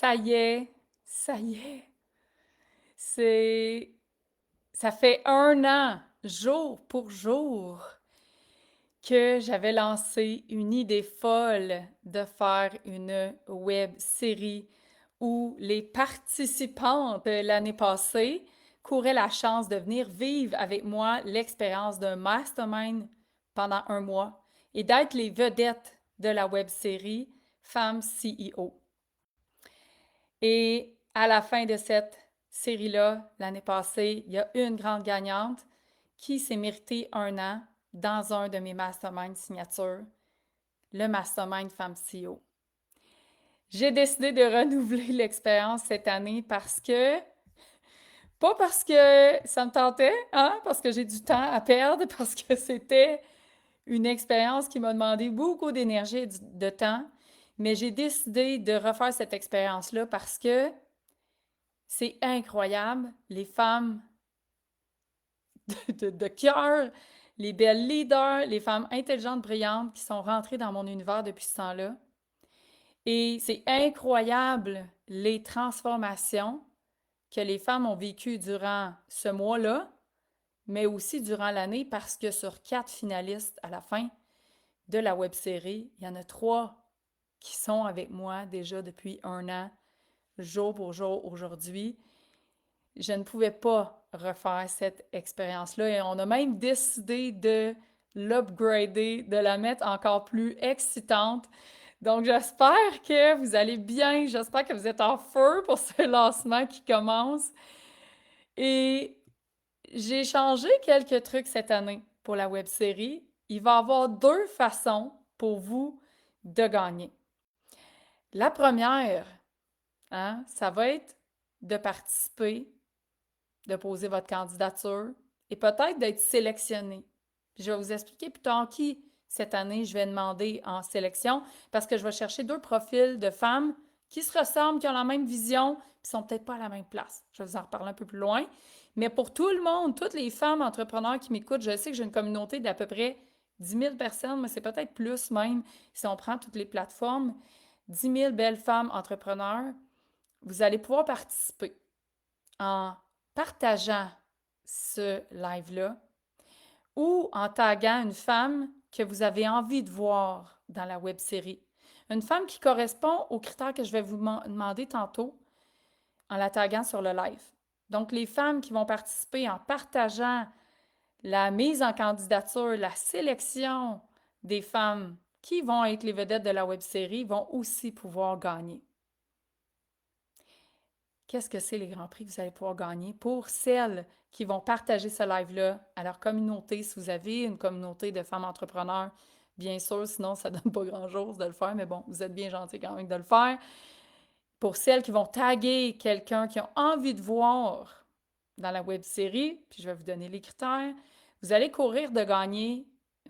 Ça y est, ça y est. C'est, Ça fait 1 an, jour pour jour, que j'avais lancé une idée folle de faire une web série où les participantes de l'année passée couraient la chance de venir vivre avec moi l'expérience d'un mastermind pendant 1 mois et d'être les vedettes de la web série Femmes CEO. Et à la fin de cette série-là, l'année passée, il y a une grande gagnante qui s'est méritée 1 an dans un de mes mastermind signatures, le Mastermind Femme CEO. J'ai décidé de renouveler l'expérience cette année pas parce que ça me tentait, hein, parce que j'ai du temps à perdre, parce que c'était une expérience qui m'a demandé beaucoup d'énergie et de temps, mais j'ai décidé de refaire cette expérience-là parce que c'est incroyable, les femmes de cœur, les belles leaders, les femmes intelligentes, brillantes qui sont rentrées dans mon univers depuis ce temps-là. Et c'est incroyable les transformations que les femmes ont vécues durant ce mois-là, mais aussi durant l'année parce que sur 4 finalistes à la fin de la web-série, il y en a 3 qui sont avec moi déjà depuis 1 an, jour pour jour aujourd'hui. Je ne pouvais pas refaire cette expérience-là et on a même décidé de l'upgrader, de la mettre encore plus excitante. Donc, j'espère que vous allez bien, j'espère que vous êtes en feu pour ce lancement qui commence. Et j'ai changé quelques trucs cette année pour la web série. Il va y avoir 2 façons pour vous de gagner. La première, hein, ça va être de participer, de poser votre candidature et peut-être d'être sélectionné. Puis je vais vous expliquer plus tard qui cette année je vais demander en sélection parce que je vais chercher 2 profils de femmes qui se ressemblent, qui ont la même vision, puis sont peut-être pas à la même place. Je vais vous en reparler un peu plus loin. Mais pour tout le monde, toutes les femmes entrepreneurs qui m'écoutent, je sais que j'ai une communauté d'à peu près 10 000 personnes, mais c'est peut-être plus même si on prend toutes les plateformes. 10 000 belles femmes entrepreneurs, vous allez pouvoir participer en partageant ce live-là ou en taguant une femme que vous avez envie de voir dans la web série. Une femme qui correspond aux critères que je vais vous demander tantôt en la taguant sur le live. Donc, les femmes qui vont participer en partageant la mise en candidature, la sélection des femmes qui vont être les vedettes de la web série vont aussi pouvoir gagner. Qu'est-ce que c'est les grands prix que vous allez pouvoir gagner pour celles qui vont partager ce live-là à leur communauté, si vous avez une communauté de femmes entrepreneurs, bien sûr, sinon ça ne donne pas grand-chose de le faire, mais bon, vous êtes bien gentils quand même de le faire. Pour celles qui vont taguer quelqu'un qui ont envie de voir dans la web série, puis je vais vous donner les critères, vous allez courir de gagner,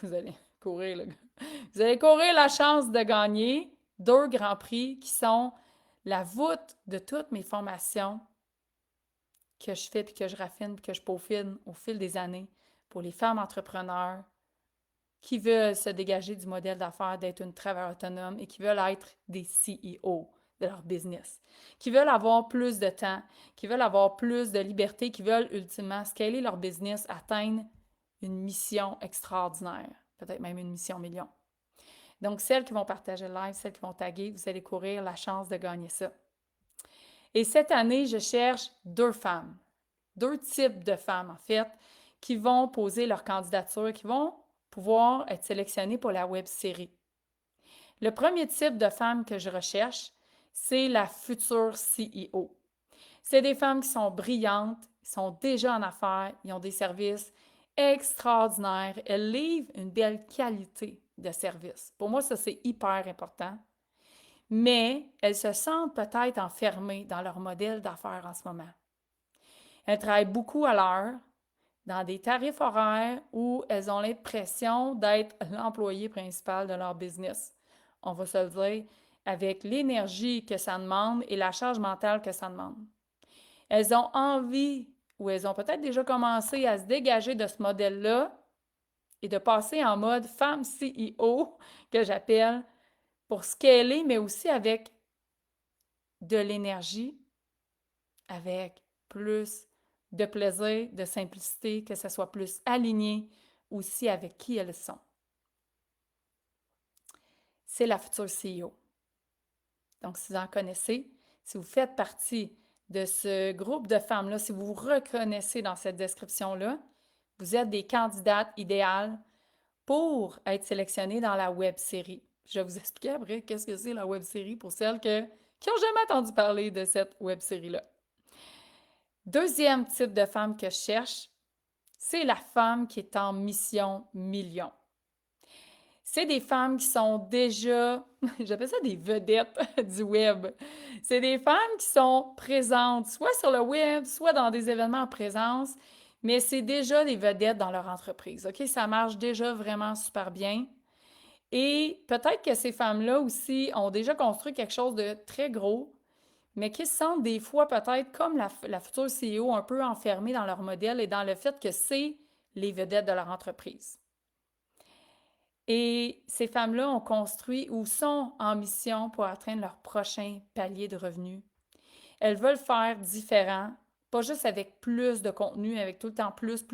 vous allez courir, vous allez courir la chance de gagner 2 grands prix qui sont la voûte de toutes mes formations que je fais, puis que je raffine, puis que je peaufine au fil des années pour les femmes entrepreneurs qui veulent se dégager du modèle d'affaires d'être une travailleuse autonome et qui veulent être des CEO de leur business, qui veulent avoir plus de temps, qui veulent avoir plus de liberté, qui veulent ultimement scaler leur business, atteindre une mission extraordinaire, peut-être même une mission million. Donc, celles qui vont partager le live, celles qui vont taguer, vous allez courir la chance de gagner ça. Et cette année, je cherche 2 femmes, 2 types de femmes en fait, qui vont poser leur candidature, qui vont pouvoir être sélectionnées pour la web série. Le premier type de femme que je recherche, c'est la future CEO. C'est des femmes qui sont brillantes, qui sont déjà en affaires, ils ont des services extraordinaires, elles livrent une belle qualité de service. Pour moi, ça, c'est hyper important. Mais elles se sentent peut-être enfermées dans leur modèle d'affaires en ce moment. Elles travaillent beaucoup à l'heure, dans des tarifs horaires où elles ont l'impression d'être l'employé principal de leur business. On va se le dire, avec l'énergie que ça demande et la charge mentale que ça demande. Elles ont envie ou elles ont peut-être déjà commencé à se dégager de ce modèle-là et de passer en mode femme CEO, que j'appelle, pour scaler, mais aussi avec de l'énergie, avec plus de plaisir, de simplicité, que ça soit plus aligné aussi avec qui elles sont. C'est la future CEO. Donc, si vous en connaissez, si vous faites partie de ce groupe de femmes-là, si vous vous reconnaissez dans cette description-là, vous êtes des candidates idéales pour être sélectionnées dans la web-série. Je vais vous expliquer après qu'est-ce que c'est la web-série pour celles qui n'ont jamais entendu parler de cette web-série-là. Deuxième type de femme que je cherche, c'est la femme qui est en mission million. C'est des femmes qui sont déjà, j'appelle ça des vedettes du web. C'est des femmes qui sont présentes, soit sur le web, soit dans des événements en présence, mais c'est déjà des vedettes dans leur entreprise. OK? Ça marche déjà vraiment super bien. Et peut-être que ces femmes-là aussi ont déjà construit quelque chose de très gros, mais qui se sentent des fois peut-être comme la future CEO un peu enfermée dans leur modèle et dans le fait que c'est les vedettes de leur entreprise. Et ces femmes-là ont construit ou sont en mission pour atteindre leur prochain palier de revenus. Elles veulent faire différent, pas juste avec plus de contenu, avec tout le temps plus,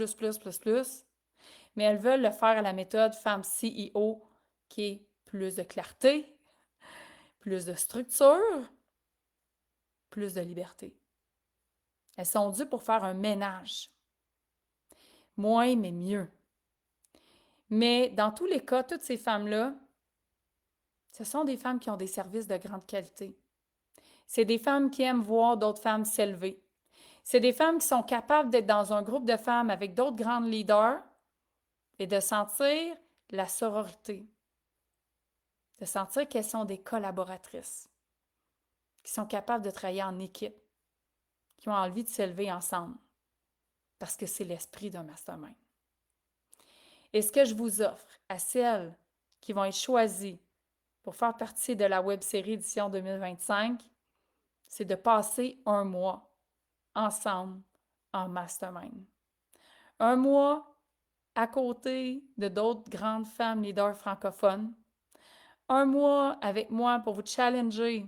mais elles veulent le faire à la méthode femme CEO, qui est plus de clarté, plus de structure, plus de liberté. Elles sont dues pour faire un ménage. Moins, mais mieux. Mais dans tous les cas, toutes ces femmes-là, ce sont des femmes qui ont des services de grande qualité. C'est des femmes qui aiment voir d'autres femmes s'élever. C'est des femmes qui sont capables d'être dans un groupe de femmes avec d'autres grandes leaders et de sentir la sororité, de sentir qu'elles sont des collaboratrices, qui sont capables de travailler en équipe, qui ont envie de s'élever ensemble, parce que c'est l'esprit d'un mastermind. Et ce que je vous offre à celles qui vont être choisies pour faire partie de la web-série édition 2025, c'est de passer un mois ensemble en mastermind. Un mois à côté de d'autres grandes femmes leaders francophones. Un mois avec moi pour vous challenger,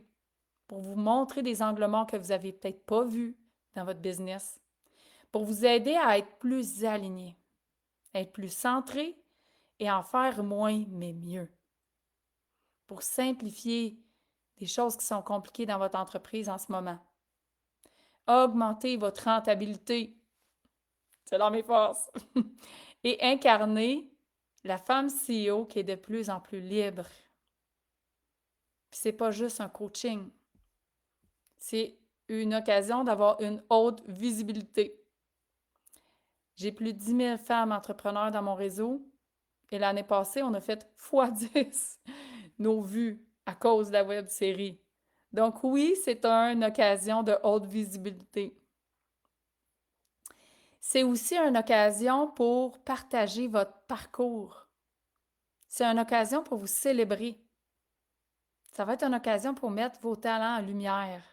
pour vous montrer des angles morts que vous n'avez peut-être pas vus dans votre business, pour vous aider à être plus aligné, être plus centré et en faire moins mais mieux. Pour simplifier des choses qui sont compliquées dans votre entreprise en ce moment. Augmenter votre rentabilité. C'est dans mes forces. Et incarner la femme CEO qui est de plus en plus libre. Puis c'est pas juste un coaching. C'est une occasion d'avoir une haute visibilité. J'ai plus de 10 000 femmes entrepreneurs dans mon réseau et l'année passée, on a fait x10 nos vues à cause de la web-série. Donc oui, c'est une occasion de haute visibilité. C'est aussi une occasion pour partager votre parcours. C'est une occasion pour vous célébrer. Ça va être une occasion pour mettre vos talents en lumière.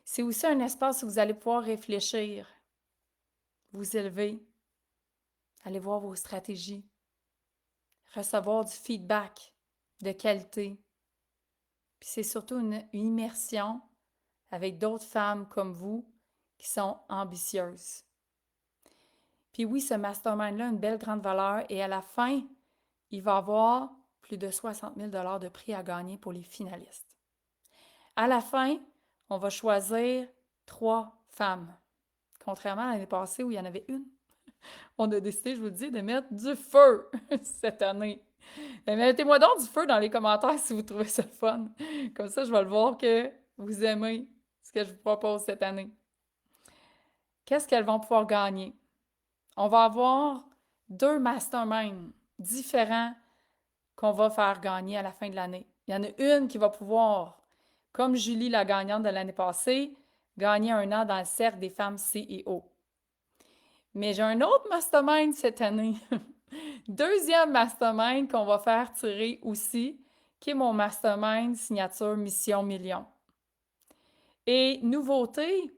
C'est aussi un espace où vous allez pouvoir réfléchir, vous élever, aller voir vos stratégies, recevoir du feedback de qualité. Puis c'est surtout une immersion avec d'autres femmes comme vous qui sont ambitieuses. Puis oui, ce mastermind-là a une belle grande valeur et à la fin, il va y avoir plus de 60 000 $ de prix à gagner pour les finalistes. À la fin, on va choisir 3 femmes. Contrairement à l'année passée où il y en avait une, on a décidé, je vous le dis, de mettre du feu cette année. Mettez-moi donc du feu dans les commentaires si vous trouvez ça fun. Comme ça, je vais le voir que vous aimez ce que je vous propose cette année. Qu'est-ce qu'elles vont pouvoir gagner? On va avoir 2 masterminds différents qu'on va faire gagner à la fin de l'année. Il y en a une qui va pouvoir, comme Julie, la gagnante de l'année passée, gagner un an dans le cercle des femmes CEO. Mais j'ai un autre mastermind cette année. Deuxième mastermind qu'on va faire tirer aussi, qui est mon mastermind signature Mission Million. Et nouveauté,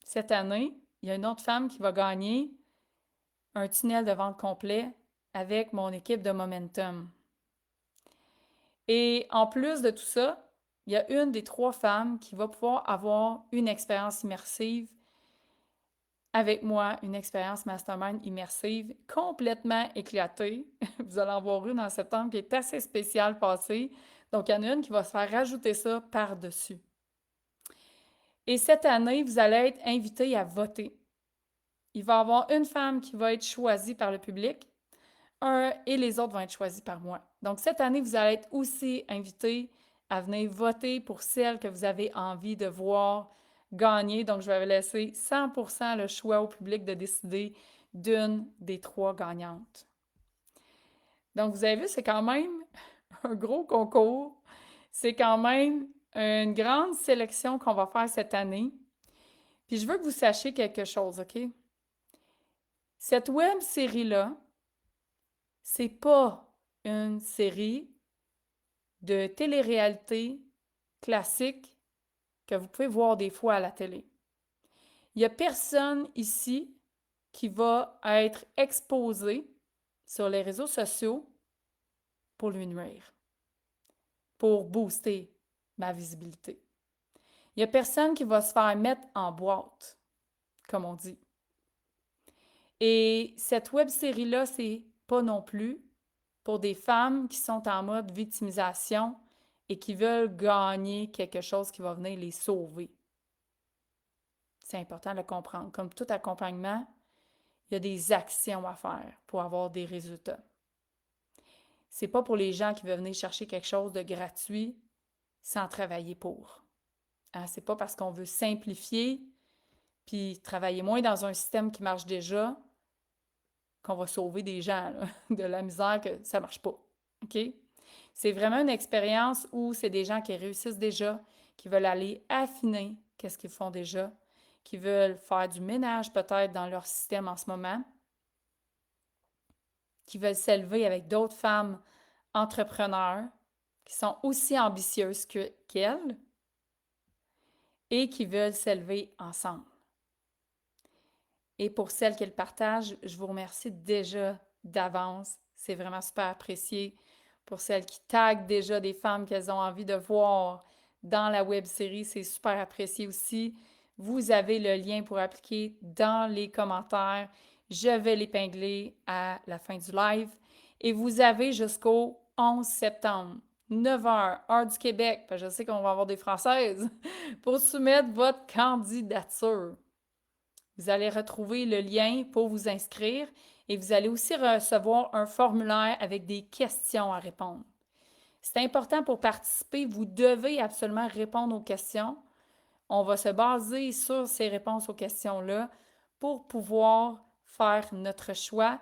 cette année, il y a une autre femme qui va gagner un tunnel de vente complet avec mon équipe de Momentum. Et en plus de tout ça, il y a une des 3 femmes qui va pouvoir avoir une expérience immersive avec moi, une expérience mastermind immersive complètement éclatée. Vous allez en voir une en septembre qui est assez spéciale passée. Donc, il y en a une qui va se faire rajouter ça par-dessus. Et cette année, vous allez être invité à voter. Il va y avoir une femme qui va être choisie par le public, et les autres vont être choisis par moi. Donc, cette année, vous allez être aussi invité à venir voter pour celle que vous avez envie de voir gagner. Donc, je vais laisser 100% le choix au public de décider d'une des 3 gagnantes. Donc, vous avez vu, c'est quand même un gros concours. C'est quand même une grande sélection qu'on va faire cette année. Puis, je veux que vous sachiez quelque chose, OK? Cette web série-là, c'est pas une série de télé-réalité classique que vous pouvez voir des fois à la télé. Il n'y a personne ici qui va être exposé sur les réseaux sociaux pour lui nuire, pour booster ma visibilité. Il n'y a personne qui va se faire mettre en boîte, comme on dit. Et cette web série-là, c'est pas non plus pour des femmes qui sont en mode victimisation et qui veulent gagner quelque chose qui va venir les sauver. C'est important de le comprendre. Comme tout accompagnement, il y a des actions à faire pour avoir des résultats. C'est pas pour les gens qui veulent venir chercher quelque chose de gratuit sans travailler pour. Hein? C'est pas parce qu'on veut simplifier puis travailler moins dans un système qui marche déjà qu'on va sauver des gens là, de la misère que ça marche pas. OK? C'est vraiment une expérience où c'est des gens qui réussissent déjà, qui veulent aller affiner qu'est-ce qu'ils font déjà, qui veulent faire du ménage peut-être dans leur système en ce moment, qui veulent s'élever avec d'autres femmes entrepreneurs qui sont aussi ambitieuses qu'elles et qui veulent s'élever ensemble. Et pour celles qui le partagent, je vous remercie déjà d'avance. C'est vraiment super apprécié. Pour celles qui taguent déjà des femmes qu'elles ont envie de voir dans la web série, c'est super apprécié aussi. Vous avez le lien pour appliquer dans les commentaires. Je vais l'épingler à la fin du live. Et vous avez jusqu'au 11 septembre, 9h, heure du Québec, parce que je sais qu'on va avoir des Françaises, pour soumettre votre candidature. Vous allez retrouver le lien pour vous inscrire et vous allez aussi recevoir un formulaire avec des questions à répondre. C'est important pour participer, vous devez absolument répondre aux questions. On va se baser sur ces réponses aux questions-là pour pouvoir faire notre choix.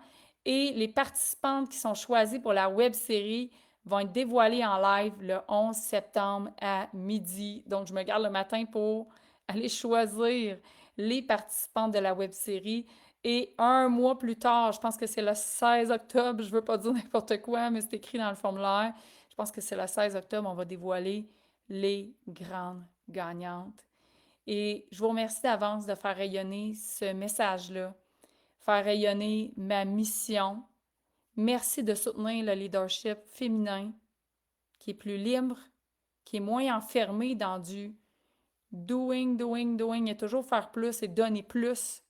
Et les participantes qui sont choisies pour la web série vont être dévoilées en live le 11 septembre à midi. Donc, je me garde le matin pour aller choisir les participantes de la web série. Et un mois plus tard, je pense que c'est le 16 octobre, je ne veux pas dire n'importe quoi, mais c'est écrit dans le formulaire. Je pense que c'est le 16 octobre, on va dévoiler les grandes gagnantes. Et je vous remercie d'avance de faire rayonner ce message-là, faire rayonner ma mission. Merci de soutenir le leadership féminin qui est plus libre, qui est moins enfermé dans du doing, doing, doing, et toujours faire plus et donner plus,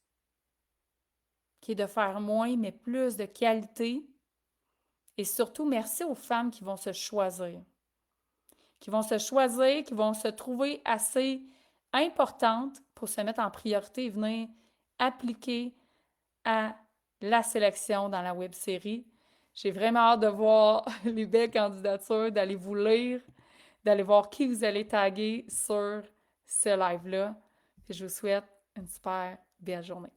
qui est de faire moins, mais plus de qualité. Et surtout, merci aux femmes qui vont se choisir, qui vont se trouver assez importantes pour se mettre en priorité et venir appliquer à la sélection dans la web série. J'ai vraiment hâte de voir les belles candidatures, d'aller vous lire, d'aller voir qui vous allez taguer sur ce live-là. Je vous souhaite une super belle journée.